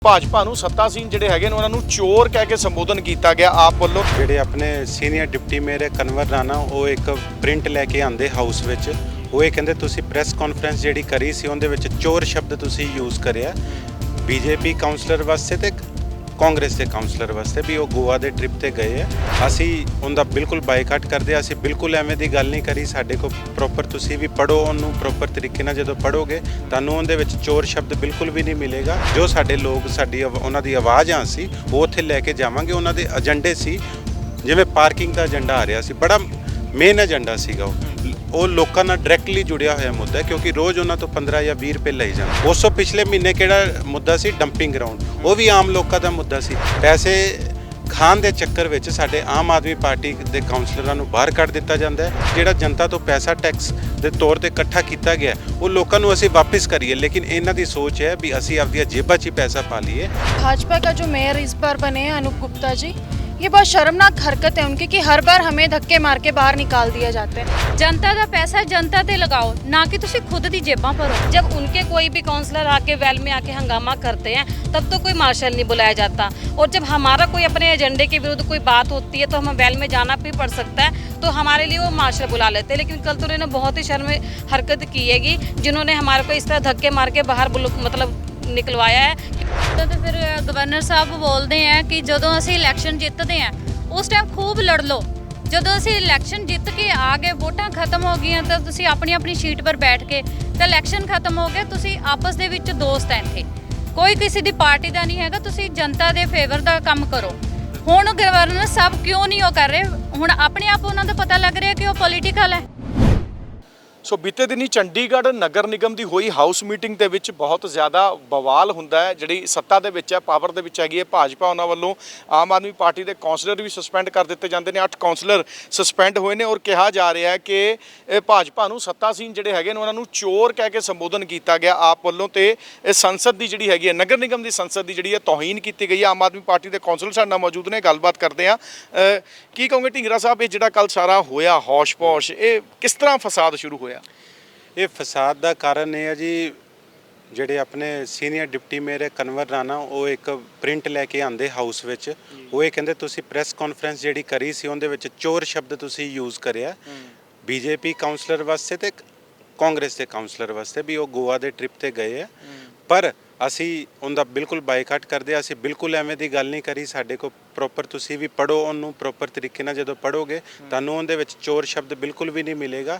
ਭਾਜਪਾ ਨੂੰ ਸੱਤਾਸੀਨ ਜਿਹੜੇ ਹੈਗੇ ਨੇ ਉਹਨਾਂ ਨੂੰ ਚੋਰ ਕਹਿ ਕੇ ਸੰਬੋਧਨ ਕੀਤਾ ਗਿਆ ਆਪ ਵੱਲੋਂ। ਜਿਹੜੇ ਆਪਣੇ senior deputy mayor Kanwar Rana ਉਹ ਇੱਕ ਪ੍ਰਿੰਟ ਲੈ ਕੇ ਆਂਦੇ ਹਾਊਸ ਵਿੱਚ, ਉਹ ਇਹ ਕਹਿੰਦੇ ਤੁਸੀਂ ਪ੍ਰੈਸ ਕਾਨਫਰੰਸ ਜਿਹੜੀ ਕਰੀ ਸੀ ਉਹਦੇ ਵਿੱਚ ਚੋਰ ਸ਼ਬਦ ਤੁਸੀਂ ਯੂਜ਼ ਕਰਿਆ ਬੀਜੇਪੀ ਕਾਉਂਸਲਰ ਵਾਸਤੇ ਤੇ ਕਾਂਗਰਸ ਦੇ ਕਾਉਂਸਲਰ ਵਾਸਤੇ ਵੀ ਉਹ ਗੋਆ ਦੇ ਟ੍ਰਿਪ ਤੇ ਗਏ ਆ। ਅਸੀਂ ਉਹਦਾ ਬਿਲਕੁਲ ਬਾਈਕਾਟ ਕਰਦੇ ਆ। ਅਸੀਂ ਬਿਲਕੁਲ ਐਵੇਂ ਦੀ ਗੱਲ ਨਹੀਂ ਕਰੀ। ਸਾਡੇ ਕੋਲ ਪ੍ਰੋਪਰ ਤੁਸੀਂ ਵੀ ਪੜੋ ਉਹਨੂੰ ਪ੍ਰੋਪਰ ਤਰੀਕੇ ਨਾਲ, ਜਦੋਂ ਪੜੋਗੇ ਤੁਹਾਨੂੰ ਉਹਦੇ ਵਿੱਚ ਚੋਰ ਸ਼ਬਦ ਬਿਲਕੁਲ ਵੀ ਨਹੀਂ ਮਿਲੇਗਾ। ਜੋ ਸਾਡੇ ਲੋਕ ਸਾਡੀ ਉਹਨਾਂ ਦੀ ਆਵਾਜ਼ ਆ ਸੀ ਉਹ ਉੱਥੇ ਲੈ ਕੇ ਜਾਵਾਂਗੇ। ਉਹਨਾਂ ਦੇ ਏਜੰਡੇ ਸੀ, ਜਿਵੇਂ ਪਾਰਕਿੰਗ ਦਾ ਏਜੰਡਾ ਆ ਰਿਹਾ ਸੀ, ਬੜਾ ਮੇਨ ਏਜੰਡਾ ਸੀਗਾ ਉਹ ਲੋਕਾਂ ਨਾਲ ਡਾਇਰੈਕਟਲੀ ਜੁੜਿਆ ਹੋਇਆ ਮੁੱਦਾ ਹੈ, ਕਿਉਂਕਿ ਰੋਜ਼ ਉਹਨਾਂ ਤੋਂ 15 ਜਾਂ 20 ਰੁਪਏ ਲਈ ਜਾਂਦੇ। ਉਸ ਤੋਂ ਪਿਛਲੇ ਮਹੀਨੇ ਕਿਹੜਾ ਮੁੱਦਾ ਸੀ? ਡੰਪਿੰਗ ਗਰਾਊਂਡ, ਉਹ ਵੀ ਆਮ ਲੋਕਾਂ ਦਾ ਮੁੱਦਾ ਸੀ। ਪੈਸੇ ਖਾਣ ਦੇ ਚੱਕਰ ਵਿੱਚ ਸਾਡੇ ਆਮ ਆਦਮੀ ਪਾਰਟੀ ਦੇ ਕਾਉਂਸਲਰਾਂ ਨੂੰ ਬਾਹਰ ਕੱਢ ਦਿੱਤਾ ਜਾਂਦਾ ਹੈ। ਜਿਹੜਾ ਜਨਤਾ ਤੋਂ ਪੈਸਾ ਟੈਕਸ ਦੇ ਤੌਰ ਤੇ ਇਕੱਠਾ ਕੀਤਾ ਗਿਆ ਉਹ ਲੋਕਾਂ ਨੂੰ ਅਸੀਂ ਵਾਪਸ ਕਰੀਏ, ਲੇਕਿਨ ਇਹਨਾਂ ਦੀ ਸੋਚ ਹੈ ਵੀ ਅਸੀਂ ਆਪਦੀਆਂ ਜੇਬਾਂ 'ਚ ਹੀ ਪੈਸਾ ਪਾ ਲਈਏ। भाजपा का जो मेयर इस बार बने हैं अनूप गुप्ता जी, ये बहुत शर्मनाक हरकत है उनकी कि हर बार हमें धक्के मार के बाहर निकाल दिया जाता है। जनता का पैसा जनता ते लगाओ, ना कि तुसी खुद दी जेबां भरो। जब उनके कोई भी काउंसलर आके वेल में आके हंगामा करते हैं तब तो कोई मार्शल नहीं बुलाया जाता, और जब हमारा कोई अपने एजेंडे के विरुद्ध कोई बात होती है तो हमें वेल में जाना भी पड़ सकता है, तो हमारे लिए वो मार्शल बुला लेते हैं। लेकिन कल तो उन्होंने बहुत ही शर्म हरकत की हैगी जिन्होंने हमारे को इस तरह धक्के मार के बाहर मतलब निकलवाया है। तो फिर गवर्नर साहब बोलते हैं कि ਜਦੋਂ ਅਸੀਂ ਇਲੈਕਸ਼ਨ ਜਿੱਤਦੇ ਹਾਂ ਉਸ ਟਾਈਮ ਖੂਬ ਲੜ ਲਓ, ਜਦੋਂ ਅਸੀਂ ਇਲੈਕਸ਼ਨ ਜਿੱਤ ਕੇ ਆ ਗਏ, ਵੋਟਾਂ ਖਤਮ ਹੋ ਗਈਆਂ ਤਾਂ ਤੁਸੀਂ ਆਪਣੀ ਆਪਣੀ ਸੀਟ ਪਰ ਬੈਠ ਕੇ ਤਾਂ ਇਲੈਕਸ਼ਨ ਖਤਮ ਹੋ ਗਿਆ, ਤੁਸੀਂ ਆਪਸ ਦੇ ਵਿੱਚ ਦੋਸਤ ਐ, ਇੱਥੇ ਕੋਈ ਕਿਸੇ ਦੀ ਪਾਰਟੀ ਦਾ ਨਹੀਂ ਹੈਗਾ, ਤੁਸੀਂ ਜਨਤਾ ਦੇ ਫੇਵਰ ਦਾ ਕੰਮ ਕਰੋ। ਹੁਣ ਗਵਰਨਰ ਸਾਹਿਬ ਕਿਉਂ ਨਹੀਂ ਉਹ ਕਰ ਰਹੇ? ਹੁਣ ਆਪਣੇ ਆਪ ਉਹਨਾਂ ਦਾ ਪਤਾ ਲੱਗ ਰਿਹਾ ਕਿ ਉਹ ਪੋਲੀਟੀਕਲ ਹੈ। ਸੋ ਬੀਤੇ ਦਿਨੀ ਚੰਡੀਗੜ੍ਹ ਨਗਰ ਨਿਗਮ ਦੀ ਹੋਈ ਹਾਊਸ ਮੀਟਿੰਗ ਦੇ ਵਿੱਚ ਬਹੁਤ ਜ਼ਿਆਦਾ ਬਵਾਲ ਹੁੰਦਾ ਹੈ। ਜਿਹੜੀ ਸੱਤਾ ਦੇ ਵਿੱਚ ਹੈ, ਪਾਵਰ ਦੇ ਵਿੱਚ ਹੈਗੀ ਹੈ ਭਾਜਪਾ, ਉਹਨਾਂ ਵੱਲੋਂ ਆਮ ਆਦਮੀ ਪਾਰਟੀ ਦੇ ਕਾਉਂਸਲਰ ਵੀ ਸਸਪੈਂਡ ਕਰ ਦਿੱਤੇ ਜਾਂਦੇ ਨੇ। 8 ਕਾਉਂਸਲਰ ਸਸਪੈਂਡ ਹੋਏ ਨੇ ਔਰ ਕਿਹਾ ਜਾ ਰਿਹਾ ਹੈ ਕਿ ਇਹ ਭਾਜਪਾ ਨੂੰ ਸੱਤਾਸੀਨ ਜਿਹੜੇ ਹੈਗੇ ਨੇ ਉਹਨਾਂ ਨੂੰ ਚੋਰ ਕਹਿ ਕੇ ਸੰਬੋਧਨ ਕੀਤਾ ਗਿਆ ਆਪ ਵੱਲੋਂ, ਤੇ ਇਹ ਸੰਸਦ ਦੀ ਜਿਹੜੀ ਹੈਗੀ ਹੈ, ਨਗਰ ਨਿਗਮ ਦੀ ਸੰਸਦ ਦੀ ਜਿਹੜੀ ਹੈ ਤੋਹੀਨ ਕੀਤੀ ਗਈ ਹੈ। ਆਮ ਆਦਮੀ ਪਾਰਟੀ ਦੇ ਕਾਉਂਸਲਰ ਸਾਡੇ ਨਾਲ ਮੌਜੂਦ ਨੇ, ਗੱਲਬਾਤ ਕਰਦੇ ਆ। ਕੀ ਕਹੋਗੇ ਢਿੰਗਰਾ ਸਾਹਿਬ, ਇਹ ਜਿਹੜਾ ਕੱਲ ਸਾਰਾ ਹੋਇਆ ਹੌਸ਼-ਪੌਸ਼, ਇਹ ਕਿਸ ਤਰ੍ਹਾਂ ਫਸਾਦ ਸ਼ੁਰੂ ਹੋਇਆ? ਇਹ ਫਸਾਦ ਦਾ ਕਾਰਨ ਇਹ ਹੈ ਜੀ, ਜਿਹੜੇ ਆਪਣੇ senior deputy mayor Kanwar Rana ਉਹ ਇੱਕ ਪ੍ਰਿੰਟ ਲੈ ਕੇ ਆਂਦੇ ਹਾਊਸ ਵਿੱਚ, ਉਹ ਇਹ ਕਹਿੰਦੇ ਤੁਸੀਂ ਪ੍ਰੈਸ ਕਾਨਫਰੰਸ ਜਿਹੜੀ ਕਰੀ ਸੀ ਉਹਦੇ ਵਿੱਚ ਚੋਰ ਸ਼ਬਦ ਤੁਸੀਂ ਯੂਜ਼ ਕਰਿਆ ਬੀਜੇਪੀ ਕਾਉਂਸਲਰ ਵਾਸਤੇ ਤੇ ਕਾਂਗਰਸ ਦੇ ਕਾਉਂਸਲਰ ਵਾਸਤੇ ਵੀ ਉਹ ਗੋਆ ਦੇ ਟ੍ਰਿਪ ਤੇ ਗਏ ਆ। ਪਰ ਅਸੀਂ ਉਹਦਾ ਬਿਲਕੁਲ ਬਾਈਕਾਟ ਕਰਦੇ ਆ। ਅਸੀਂ ਬਿਲਕੁਲ ਐਵੇਂ ਦੀ ਗੱਲ ਨਹੀਂ ਕਰੀ। ਸਾਡੇ ਕੋਲ ਪ੍ਰੋਪਰ ਤੁਸੀਂ ਵੀ ਪੜੋ ਉਹਨੂੰ ਪ੍ਰੋਪਰ ਤਰੀਕੇ ਨਾਲ, ਜਦੋਂ ਪੜੋਗੇ ਤੁਹਾਨੂੰ ਉਹਦੇ ਵਿੱਚ ਚੋਰ ਸ਼ਬਦ ਬਿਲਕੁਲ ਵੀ ਨਹੀਂ ਮਿਲੇਗਾ।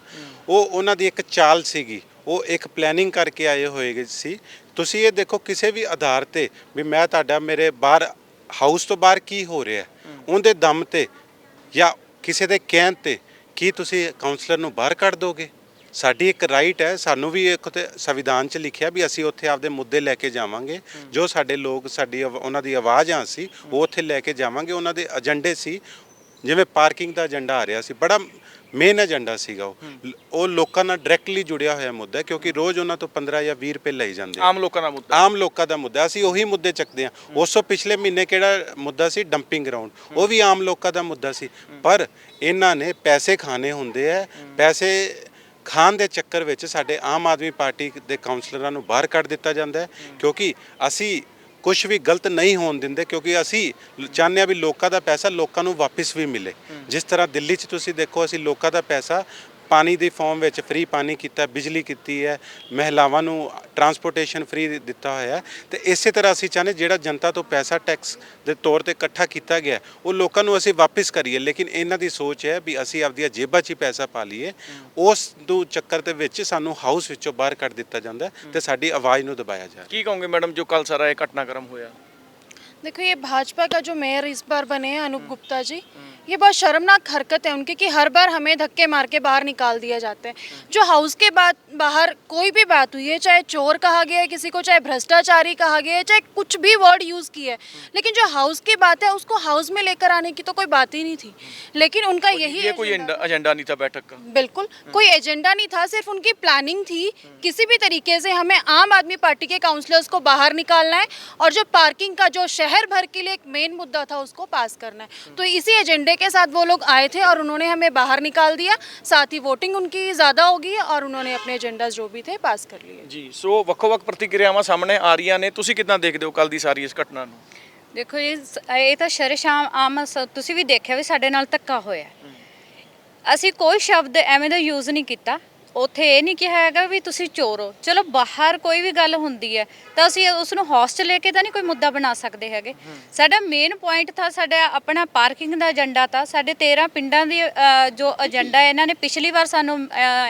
ਉਹ ਉਹਨਾਂ ਦੀ ਇੱਕ ਚਾਲ ਸੀਗੀ, ਉਹ ਇੱਕ ਪਲੈਨਿੰਗ ਕਰਕੇ ਆਏ ਹੋਏ ਸੀ। ਤੁਸੀਂ ਇਹ ਦੇਖੋ ਕਿਸੇ ਵੀ ਆਧਾਰ ਤੇ ਵੀ ਮੈਂ ਤੁਹਾਡਾ ਮੇਰੇ ਬਾਹਰ ਹਾਊਸ ਤੋਂ ਬਾਹਰ ਕੀ ਹੋ ਰਿਹਾ ਉਹਦੇ ਦਮ ਤੇ ਜਾਂ ਕਿਸੇ ਦੇ ਕਹਿਣ ਤੇ ਕੀ ਤੁਸੀਂ ਕਾਉਂਸਲਰ ਨੂੰ ਬਾਹਰ ਕੱਢ ਦੋਗੇ? ਸਾਡੀ ਇੱਕ ਰਾਈਟ ਹੈ, ਸਾਨੂੰ ਵੀ ਇੱਕ ਸੰਵਿਧਾਨ 'ਚ ਲਿਖਿਆ ਵੀ ਅਸੀਂ ਉੱਥੇ ਆਪਦੇ ਮੁੱਦੇ ਲੈ ਕੇ ਜਾਵਾਂਗੇ। ਜੋ ਸਾਡੇ ਲੋਕ ਸਾਡੀ ਉਹਨਾਂ ਦੀ ਆਵਾਜ਼ ਆ ਸੀ ਉਹ ਉੱਥੇ ਲੈ ਕੇ ਜਾਵਾਂਗੇ। ਉਹਨਾਂ ਦੇ ਏਜੰਡੇ ਸੀ, ਜਿਵੇਂ ਪਾਰਕਿੰਗ ਦਾ ਏਜੰਡਾ ਆ ਰਿਹਾ ਸੀ, ਬੜਾ ਮੇਨ ਏਜੰਡਾ ਸੀਗਾ ਉਹ ਲੋਕਾਂ ਨਾਲ ਡਾਇਰੈਕਟਲੀ ਜੁੜਿਆ ਹੋਇਆ ਮੁੱਦਾ ਹੈ, ਕਿਉਂਕਿ ਰੋਜ਼ ਉਹਨਾਂ ਤੋਂ 15 ਜਾਂ 20 ਰੁਪਏ ਲਈ ਜਾਂਦੇ। ਆਮ ਲੋਕਾਂ ਦਾ ਮੁੱਦਾ, ਆਮ ਲੋਕਾਂ ਦਾ ਮੁੱਦਾ। ਅਸੀਂ ਉਹੀ ਮੁੱਦੇ ਚੱਕਦੇ ਹਾਂ। ਉਸ ਤੋਂ ਪਿਛਲੇ ਮਹੀਨੇ ਕਿਹੜਾ ਮੁੱਦਾ ਸੀ? ਡੰਪਿੰਗ ਗਰਾਊਂਡ, ਉਹ ਵੀ ਆਮ ਲੋਕਾਂ ਦਾ ਮੁੱਦਾ ਸੀ। ਪਰ ਇਹਨਾਂ ਨੇ ਪੈਸੇ ਖਾਣੇ ਹੁੰਦੇ ਆ, ਪੈਸੇ ਖਾਣ ਦੇ ਚੱਕਰ ਵਿੱਚ ਸਾਡੇ ਆਮ ਆਦਮੀ ਪਾਰਟੀ ਦੇ ਕਾਉਂਸਲਰਾਂ ਨੂੰ ਬਾਹਰ ਕੱਢ ਦਿੱਤਾ ਜਾਂਦਾ ਹੈ, ਕਿਉਂਕਿ ਅਸੀਂ ਕੁਝ ਵੀ ਗਲਤ ਨਹੀਂ ਹੋਣ ਦਿੰਦੇ, ਕਿਉਂਕਿ ਅਸੀਂ ਚਾਹੁੰਦੇ ਹਾਂ ਵੀ ਲੋਕਾਂ ਦਾ ਪੈਸਾ ਲੋਕਾਂ ਨੂੰ ਵਾਪਸ ਵੀ ਮਿਲੇ। ਜਿਸ ਤਰ੍ਹਾਂ ਦਿੱਲੀ 'ਚ ਤੁਸੀਂ ਦੇਖੋ, ਅਸੀਂ ਲੋਕਾਂ ਦਾ ਪੈਸਾ ਪਾਣੀ ਦੀ ਫਾਰਮ ਵਿੱਚ ਫ੍ਰੀ ਪਾਣੀ ਕੀਤਾ, ਬਿਜਲੀ ਕੀਤੀ ਹੈ, ਮਹਿਲਾਵਾਂ ਨੂੰ ਟਰਾਂਸਪੋਰਟੇਸ਼ਨ ਫ੍ਰੀ ਦਿੱਤਾ ਹੋਇਆ ਹੈ। ਤੇ ਇਸੇ ਤਰ੍ਹਾਂ ਅਸੀਂ ਚਾਹੁੰਦੇ ਜਿਹੜਾ ਜਨਤਾ ਤੋਂ ਪੈਸਾ ਟੈਕਸ ਦੇ ਤੌਰ ਤੇ ਇਕੱਠਾ ਕੀਤਾ ਗਿਆ ਉਹ ਲੋਕਾਂ ਨੂੰ ਅਸੀਂ ਵਾਪਸ ਕਰੀਏ, ਲੇਕਿਨ ਇਹਨਾਂ ਦੀ ਸੋਚ ਹੈ ਵੀ ਅਸੀਂ ਆਪਦੀਆਂ ਜੇਬਾਂ 'ਚ ਹੀ ਪੈਸਾ ਪਾ ਲਈਏ। ਉਸ ਨੂੰ ਚੱਕਰ ਦੇ ਵਿੱਚ ਸਾਨੂੰ ਹਾਊਸ ਵਿੱਚੋਂ ਬਾਹਰ ਕੱਢ ਦਿੱਤਾ ਜਾਂਦਾ ਤੇ ਸਾਡੀ ਆਵਾਜ਼ ਨੂੰ ਦਬਾਇਆ ਜਾ ਰਿਹਾ। ਕੀ ਕਹੋਗੇ ਮੈਡਮ, ਜੋ ਕੱਲ ਸਾਰਾ ਇਹ ਘਟਨਾਕ੍ਰਮ ਹੋਇਆ? देखो, ये भाजपा का जो मेयर इस बार बने हैं अनूप गुप्ता जी, ये बहुत शर्मनाक हरकत है उनकी कि हर बार हमें धक्के मार के बाहर निकाल दिया जाता है। जो हाउस के बाद बाहर कोई भी बात हुई है, चाहे चोर कहा गया है किसी को, चाहे भ्रष्टाचारी कहा गया है, चाहे कुछ भी वर्ड यूज़ किया है, लेकिन जो हाउस की बात है उसको हाउस में लेकर आने की तो कोई बात ही नहीं थी। लेकिन उनका यही ये कोई एजेंडा नहीं था बैठक का, बिल्कुल कोई एजेंडा नहीं था, सिर्फ उनकी प्लानिंग थी किसी भी तरीके से हमें आम आदमी पार्टी के काउंसलर्स को बाहर निकालना है और जो पार्किंग का जो शहर भर के लिए एक मेन मुद्दा था उसको पास करना है। तो इसी एजेंडे एजेंडे के साथ वो लोग आए थे और उन्होंने हमें बाहर निकाल दिया, साथ ही वोटिंग उनकी ज़्यादा होगी और उन्होंने अपने एजेंडा जो भी थे पास कर लिए। ਜੀ ਸੋ ਵੱਖੋ-ਵੱਖ ਪ੍ਰਤੀਕਿਰਿਆਵਾਂ ਸਾਹਮਣੇ ਆ ਰਹੀਆਂ ਨੇ, ਤੁਸੀਂ ਕਿੱਦਾਂ ਦੇਖਦੇ ਹੋ ਕੱਲ ਦੀ ਸਾਰੀ ਇਸ ਘਟਨਾ ਨੂੰ? ਦੇਖੋ ਇਹ ਤਾਂ ਸ਼ਰੇਆਮ ਆਮ ਤੁਸੀਂ ਵੀ ਦੇਖਿਆ ਵੀ ਸਾਡੇ ਨਾਲ ਧੱਕਾ ਹੋਇਆ। ਅਸੀਂ ਕੋਈ ਸ਼ਬਦ ਐਵੇਂ ਦਾ ਯੂਜ਼ ਨਹੀਂ ਕੀਤਾ। ਉੱਥੇ ਇਹ ਨਹੀਂ ਕਿਹਾ ਹੈਗਾ ਵੀ ਤੁਸੀਂ ਚੋਰ ਹੋ। ਚਲੋ ਬਾਹਰ ਕੋਈ ਵੀ ਗੱਲ ਹੁੰਦੀ ਹੈ ਤਾਂ ਅਸੀਂ ਉਸ ਨੂੰ ਹੌਸ 'ਚ ਲੈ ਕੇ ਤਾਂ ਨਹੀਂ ਕੋਈ ਮੁੱਦਾ ਬਣਾ ਸਕਦੇ ਹੈਗੇ। ਸਾਡਾ ਮੇਨ ਪੁਆਇੰਟ ਥਾ ਸਾਡਾ ਆਪਣਾ ਪਾਰਕਿੰਗ ਦਾ ਏਜੰਡਾ था। ਸਾਡੇ 13 ਪਿੰਡਾਂ ਦੀ ਜੋ ਏਜੰਡਾ ਹੈ ਇਹਨਾਂ ਨੇ ਪਿਛਲੀ ਵਾਰ ਸਾਨੂੰ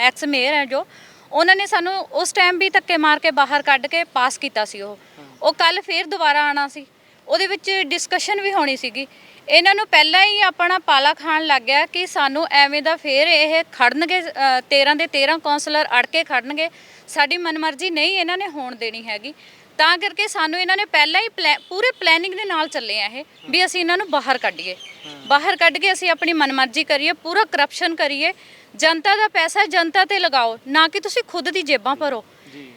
ਐਕਸ ਮੇਅਰ ਹੈ ਜੋ ਉਹਨਾਂ ਨੇ ਸਾਨੂੰ ਉਸ ਟਾਈਮ ਵੀ ਧੱਕੇ ਮਾਰ ਕੇ ਬਾਹਰ ਕੱਢ ਕੇ ਪਾਸ ਕੀਤਾ ਸੀ। ਉਹ ਕੱਲ ਫੇਰ ਦੁਬਾਰਾ ਆਣਾ ਸੀ, ਉਹਦੇ ਵਿੱਚ ਡਿਸਕਸ਼ਨ ਵੀ ਹੋਣੀ ਸੀਗੀ। ਇਹਨਾਂ ਨੂੰ ਪਹਿਲਾਂ ਹੀ ਆਪਣਾ ਪਾਲਾ ਖਾਣ ਲੱਗ ਗਿਆ ਕਿ ਸਾਨੂੰ ਐਵੇਂ ਦਾ ਫੇਰ ਇਹ ਖੜਨਗੇ 13 ਦੇ 13 ਕੌਂਸਲਰ ਅੜ ਕੇ ਖੜਨਗੇ, ਸਾਡੀ ਮਨਮਰਜ਼ੀ ਨਹੀਂ ਇਹਨਾਂ ਨੇ ਹੋਣ ਦੇਣੀ ਹੈਗੀ। ਤਾਂ ਕਰਕੇ ਸਾਨੂੰ ਇਹਨਾਂ ਨੇ ਪਹਿਲਾਂ ਹੀ ਪੂਰੇ ਪਲੈਨਿੰਗ ਦੇ ਨਾਲ ਚੱਲੇ ਆ ਇਹ ਵੀ ਅਸੀਂ ਇਹਨਾਂ ਨੂੰ ਬਾਹਰ ਕੱਢੀਏ, ਬਾਹਰ ਕੱਢ ਕੇ ਅਸੀਂ ਆਪਣੀ ਮਨਮਰਜ਼ੀ ਕਰੀਏ, ਪੂਰਾ ਕਰਪਸ਼ਨ ਕਰੀਏ। ਜਨਤਾ ਦਾ ਪੈਸਾ ਜਨਤਾ ਤੇ ਲਗਾਓ, ਨਾ ਕਿ ਤੁਸੀਂ ਖੁਦ ਦੀ ਜੇਬਾਂ ਭਰੋ।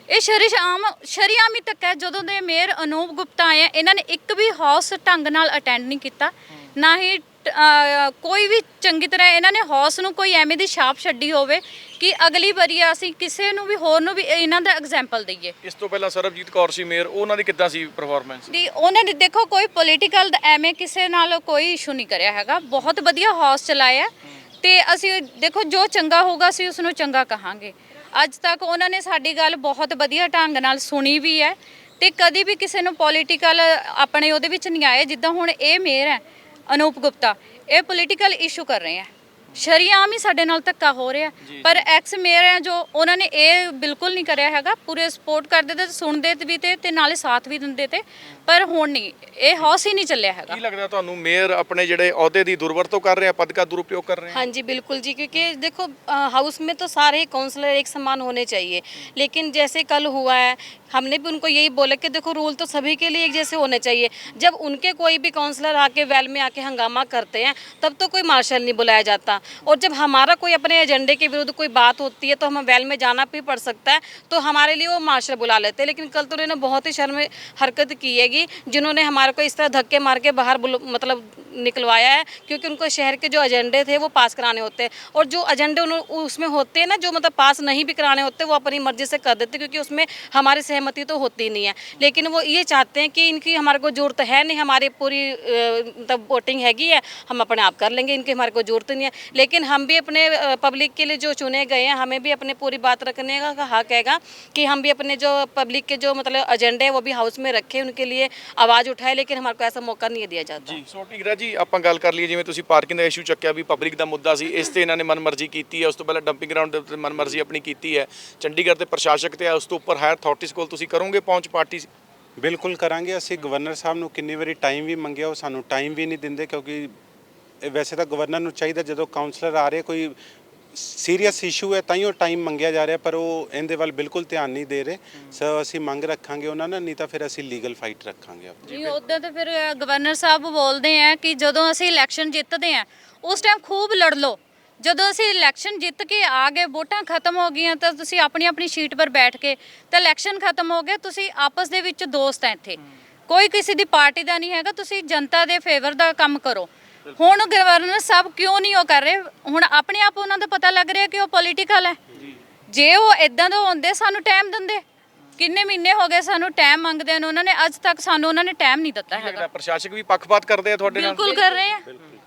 ਇਹ ਸ਼ਰੇਆਮ ਹੀ ਧੱਕਾ ਹੈ। ਜਦੋਂ ਦੇ ਮੇਅਰ ਅਨੂਪ ਗੁਪਤਾ ਆਏ ਆ ਇਹਨਾਂ ਨੇ ਇੱਕ ਵੀ ਹਾਊਸ ਢੰਗ ਨਾਲ ਅਟੈਂਡ ਨਹੀਂ ਕੀਤਾ, ਨਾ ਹੀ ਕੋਈ ਵੀ ਚੰਗੀ ਤਰ੍ਹਾਂ ਇਹਨਾਂ ਨੇ ਹਾਊਸ ਨੂੰ ਕੋਈ ਐਵੇਂ ਦੀ ਛਾਪ ਛੱਡੀ ਹੋਵੇ ਕਿ ਅਗਲੀ ਵਾਰੀ ਅਸੀਂ ਕਿਸੇ ਨੂੰ ਵੀ ਹੋਰ ਨੂੰ ਵੀ ਇਹਨਾਂ ਦਾ ਐਗਜ਼ਾਮਪਲ ਦਈਏ। ਇਸ ਤੋਂ ਪਹਿਲਾਂ ਸਰਬਜੀਤ ਕੌਰ ਸੀ ਮੇਅਰ, ਉਹਨਾਂ ਦੀ ਕਿੱਦਾਂ ਸੀ ਪਰਫਾਰਮੈਂਸ? ਦੀ ਉਹਨਾਂ ਨੇ ਦੇਖੋ ਕੋਈ ਪੋਲੀਟੀਕਲ ਐਵੇਂ ਕਿਸੇ ਨਾਲ ਕੋਈ ਇਸ਼ੂ ਨਹੀਂ ਕਰਿਆ ਹੈਗਾ, ਬਹੁਤ ਵਧੀਆ ਹਾਊਸ ਚਲਾਇਆ। ਤੇ ਅਸੀਂ ਦੇਖੋ ਜੋ ਚੰਗਾ ਹੋਊਗਾ ਅਸੀਂ ਉਸ ਨੂੰ ਚੰਗਾ ਕਹਾਂਗੇ। ਅੱਜ ਤੱਕ ਉਹਨਾਂ ਨੇ ਸਾਡੀ ਗੱਲ ਬਹੁਤ ਵਧੀਆ ਢੰਗ ਨਾਲ ਸੁਣੀ ਵੀ ਹੈ ਤੇ ਕਦੀ ਵੀ ਕਿਸੇ ਨੂੰ ਪੋਲੀਟੀਕਲ ਆਪਣੇ ਉਹਦੇ ਵਿੱਚ ਨਹੀਂ ਆਏ। ਜਿੱਦਾਂ ਹੁਣ ਇਹ ਮੇਅਰ ਹੈ ਅਨੂਪ ਗੁਪਤਾ, ਇਹ ਪੋਲੀਟੀਕਲ ਇਸ਼ੂ ਕਰ ਰਹੇ ਆ, ਸ਼ਰੇਆਮ ਹੀ ਸਾਡੇ ਨਾਲ ਧੱਕਾ ਹੋ ਰਿਹਾ। ਪਰ ਐਕਸ ਮੇਅਰ ਹੈ ਜੋ ਉਹਨਾਂ ਨੇ ਇਹ ਬਿਲਕੁਲ ਨਹੀਂ ਕਰਿਆ ਹੈਗਾ, ਪੂਰੇ ਸਪੋਰਟ ਕਰਦੇ ਤੇ ਸੁਣਦੇ ਵੀ ਤੇ ਨਾਲੇ ਸਾਥ ਵੀ ਦਿੰਦੇ ਤੇ। ਪਰ ਹੁਣ ਨਹੀਂ, ਇਹ ਹੌਸ ਹੀ ਨਹੀਂ ਚੱਲਿਆ ਹੈਗਾ। ਕੀ ਲੱਗਦਾ ਤੁਹਾਨੂੰ ਮੇਅਰ ਆਪਣੇ ਜਿਹੜੇ ਅਹੁਦੇ ਦੀ ਦੁਰਵਰਤੋਂ ਕਰ ਰਹੇ ਆ, ਪਦ का दुरुपयोग कर रहे हैं? हाँ जी बिल्कुल जी, क्योंकि देखो हाउस में तो सारे काउंसलर एक समान होने चाहिए, लेकिन जैसे कल हुआ है हमने भी उनको यही बोला कि देखो रूल तो सभी के लिए एक जैसे होने चाहिए। जब उनके कोई भी काउंसलर आके वेल में आके हंगामा करते हैं तब तो कोई मार्शल नहीं बुलाया जाता, और जब हमारा कोई अपने एजेंडे के विरुद्ध कोई बात होती है तो हमें वेल में जाना भी पड़ सकता है, तो हमारे लिए वो मार्शल बुला लेते हैं। लेकिन कल तो उन्होंने बहुत ही शर्म हरकत की हैगी जिन्होंने हमारे को इस तरह धक्के मार के बाहर मतलब निकलवाया है, क्योंकि उनको शहर के जो एजेंडे थे वो पास कराने होते हैं, और जो एजेंडे उसमें होते हैं ना जो मतलब पास नहीं भी कराने होते वो अपनी मर्जी से कर देते, क्योंकि उसमें हमारी सहमति तो होती नहीं है। लेकिन वो ये चाहते हैं कि इनकी हमारे को जरूरत है नहीं, हमारी पूरी मतलब वोटिंग हैगी है, हम अपने आप कर लेंगे, इनकी हमारे को जरूरत नहीं है। लेकिन हम भी अपने पब्लिक के लिए जो चुने गए हैं हमें भी अपने पूरी बात रखने का हक हैगा कि हम भी अपने जो पब्लिक के जो मतलब एजेंडे है वो भी हाउस में रखें, उनके लिए आवाज़ उठाए, लेकिन हमारे को ऐसा मौका नहीं दिया जाता। ਜੀ ਸੋ ਟਿਗਰਾ ਜੀ ਆਪਾਂ ਗੱਲ ਕਰ ਲਈਏ, ਜਿਵੇਂ ਤੁਸੀਂ ਪਾਰਕਿੰਗ ਦਾ ਇਸ਼ੂ ਚੱਕਿਆ ਵੀ ਪਬਲਿਕ ਦਾ ਮੁੱਦਾ ਸੀ, ਇਸ ਤੇ ਇਹਨਾਂ ਨੇ ਮਨਮਰਜ਼ੀ ਕੀਤੀ ਹੈ। ਉਸ ਤੋਂ ਪਹਿਲਾਂ ਡੰਪਿੰਗ ਗਰਾਊਂਡ ਦੇ ਉੱਤੇ ਮਨਮਰਜ਼ੀ ਆਪਣੀ ਕੀਤੀ ਹੈ। ਚੰਡੀਗੜ੍ਹ ਦੇ ਪ੍ਰਸ਼ਾਸਕ ਤੇ ਉਸ ਤੋਂ ਉੱਪਰ ਹਾਇਰ ਅਥਾਰਟੀਜ਼ ਕੋਲ ਤੁਸੀਂ ਕਰੋਗੇ ਪਹੁੰਚ ਪਾਰਟੀ? ਬਿਲਕੁਲ ਕਰਾਂਗੇ। ਅਸੀਂ ਗਵਰਨਰ ਸਾਹਿਬ ਨੂੰ ਕਿੰਨੀ ਵਾਰੀ ਟਾਈਮ ਵੀ ਮੰਗਿਆ, ਉਹ ਸਾਨੂੰ ਟਾਈਮ ਵੀ ਨਹੀਂ ਦਿੰਦੇ, ਕਿਉਂਕਿ ਵੈਸੇ ਤਾਂ ਗਵਰਨਰ ਨੂੰ ਚਾਹੀਦਾ ਜਦੋਂ ਕਾਉਂਸਲਰ ਆ ਰਹੇ ਕੋਈ ਸੀਰੀਅਸ ਇਸ਼ੂ ਹੈ ਤਾਂ ਹੀ ਉਹ ਟਾਈਮ ਮੰਗਿਆ ਜਾ ਰਿਹਾ, ਪਰ ਉਹ ਇਹਦੇ ਵੱਲ ਬਿਲਕੁਲ ਧਿਆਨ ਨਹੀਂ ਦੇ ਰਹੇ। ਸੋ ਅਸੀਂ ਮੰਗ ਰੱਖਾਂਗੇ ਉਹਨਾਂ ਨਾਲ, ਨਹੀਂ ਤਾਂ ਫਿਰ ਅਸੀਂ ਲੀਗਲ ਫਾਈਟ ਰੱਖਾਂਗੇ। ਜੀ ਉੱਦਾਂ ਤਾਂ ਫਿਰ ਗਵਰਨਰ ਸਾਹਿਬ ਬੋਲਦੇ ਆ ਕਿ ਜਦੋਂ ਅਸੀਂ ਇਲੈਕਸ਼ਨ ਜਿੱਤਦੇ ਆ ਉਸ ਟਾਈਮ ਖੂਬ ਲੜ ਲਓ, ਜਦੋਂ ਅਸੀਂ ਇਲੈਕਸ਼ਨ ਜਿੱਤ ਕੇ ਆ ਗਏ ਵੋਟਾਂ ਖਤਮ ਹੋ ਗਈਆਂ ਤਾਂ ਤੁਸੀਂ ਆਪਣੀ ਆਪਣੀ ਸੀਟ ਪਰ ਬੈਠ ਕੇ ਤਾਂ ਇਲੈਕਸ਼ਨ ਖਤਮ ਹੋ ਗਿਆ, ਤੁਸੀਂ ਆਪਸ ਦੇ ਵਿੱਚ ਦੋਸਤ ਆ, ਇੱਥੇ ਕੋਈ ਕਿਸੇ ਦੀ ਪਾਰਟੀ ਦਾ ਨਹੀਂ ਹੈਗਾ, ਤੁਸੀਂ ਜਨਤਾ ਦੇ ਫੇਵਰ ਦਾ ਕੰਮ ਕਰੋ। ਹੁਣ ਗਵਰਨਰ ਸਾਹਿਬ ਕਿਉਂ ਨਹੀਂ ਉਹ ਕਰ ਰਹੇ? ਹੁਣ ਆਪਣੇ ਆਪ ਉਹਨਾਂ ਦਾ ਪਤਾ ਲੱਗ ਰਿਹਾ ਕਿ ਉਹ ਪੋਲੀਟੀਕਲ ਹੈ। ਜੇ ਉਹ ਇਦਾਂ ਦਾ ਹੁੰਦੇ ਸਾਨੂੰ ਟਾਈਮ ਦਿੰਦੇ, ਕਿੰਨੇ ਮਹੀਨੇ ਹੋ ਗਏ ਸਾਨੂੰ ਟਾਈਮ ਮੰਗਦੇ ਨੇ ਉਹਨਾਂ ਨੇ, ਅੱਜ ਤੱਕ ਸਾਨੂੰ ਉਹਨਾਂ ਨੇ ਟਾਈਮ ਨਹੀਂ ਦਿੱਤਾ ਹੈਗਾ। ਪ੍ਰਸ਼ਾਸਕ ਵੀ ਪੱਖਪਾਤ ਕਰਦੇ ਆ ਤੁਹਾਡੇ ਨਾਲ? ਬਿਲਕੁਲ ਕਰ ਰਹੇ ਆ,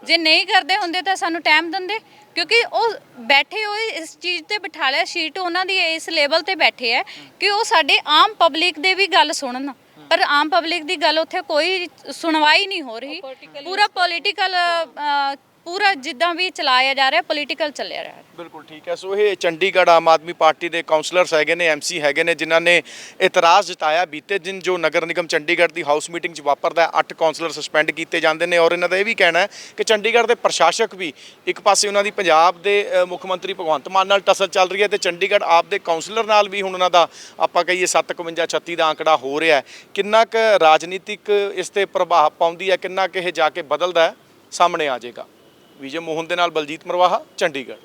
ਜੇ ਨਹੀਂ ਕਰਦੇ ਹੁੰਦੇ ਤਾਂ ਸਾਨੂੰ ਟਾਈਮ ਦਿੰਦੇ, ਕਿਉਂਕਿ ਉਹ ਬੈਠੇ ਹੋਏ ਇਸ ਚੀਜ਼ ਤੇ ਬਿਠਾ ਲਿਆ, ਸੀਟ ਉਹਨਾਂ ਦੀ ਇਸ ਲੈਵਲ ਤੇ ਬੈਠੇ ਆ ਕਿ ਉਹ ਸਾਡੇ ਆਮ ਪਬਲਿਕ ਦੇ ਵੀ ਗੱਲ ਸੁਣਨ, ਪਰ ਆਮ ਪਬਲਿਕ ਦੀ ਗੱਲ ਉੱਥੇ ਕੋਈ ਸੁਣਵਾਈ ਨਹੀਂ ਹੋ ਰਹੀ। ਪੂਰਾ ਪੋਲੀਟੀਕਲ ਪੂਰਾ ਜਿੱਦਾਂ ਵੀ ਚਲਾਇਆ ਜਾ ਰਿਹਾ ਪੋਲੀਟੀਕਲ ਚੱਲਿਆ ਰਿਹਾ। ਬਿਲਕੁਲ ਠੀਕ ਹੈ। ਸੋ ਇਹ ਚੰਡੀਗੜ੍ਹ ਆਮ ਆਦਮੀ ਪਾਰਟੀ ਦੇ ਕਾਉਂਸਲਰਸ ਹੈਗੇ ਨੇ, ਐਮਸੀ ਹੈਗੇ ਨੇ, ਜਿਨ੍ਹਾਂ ਨੇ ਇਤਰਾਜ਼ ਜਤਾਇਆ ਬੀਤੇ ਦਿਨ ਜੋ ਨਗਰ ਨਿਗਮ ਚੰਡੀਗੜ੍ਹ ਦੀ ਹਾਊਸ ਮੀਟਿੰਗ 'ਚ ਵਾਪਰਦਾ 8 ਕਾਉਂਸਲਰ ਸਸਪੈਂਡ ਕੀਤੇ ਜਾਂਦੇ ਨੇ, ਔਰ ਇਹਨਾਂ ਦਾ ਇਹ ਵੀ ਕਹਿਣਾ ਹੈ ਕਿ ਚੰਡੀਗੜ੍ਹ ਦੇ ਪ੍ਰਸ਼ਾਸਕ ਵੀ ਇੱਕ ਪਾਸੇ ਉਹਨਾਂ ਦੀ ਪੰਜਾਬ ਦੇ ਮੁੱਖ ਮੰਤਰੀ ਭਗਵੰਤ ਮਾਨ ਨਾਲ ਟਸਲ ਚੱਲ ਰਹੀ ਹੈ ਤੇ ਚੰਡੀਗੜ੍ਹ ਆਪ ਦੇ ਕਾਉਂਸਲਰ ਨਾਲ ਵੀ ਹੁਣ ਉਹਨਾਂ ਦਾ ਆਪਾਂ ਕਹੀਏ 57 36 ਦਾ ਅੰਕੜਾ ਹੋ ਰਿਹਾ ਹੈ। ਕਿੰਨਾ ਕੁ ਰਾਜਨੀਤਿਕ ਇਸ ਤੇ ਪ੍ਰਭਾਵ ਪਾਉਂਦੀ ਹੈ, ਕਿੰਨਾ ਕੁ ਇਹ ਜਾ ਕੇ ਬਦਲਦਾ ਹੈ, ਸਾਹਮਣੇ ਆ ਜਾਏਗਾ। ਵਿਜੇ ਮੋਹਨ ਦੇ ਨਾਲ ਬਲਜੀਤ ਮਰਵਾਹਾ, ਚੰਡੀਗੜ੍ਹ।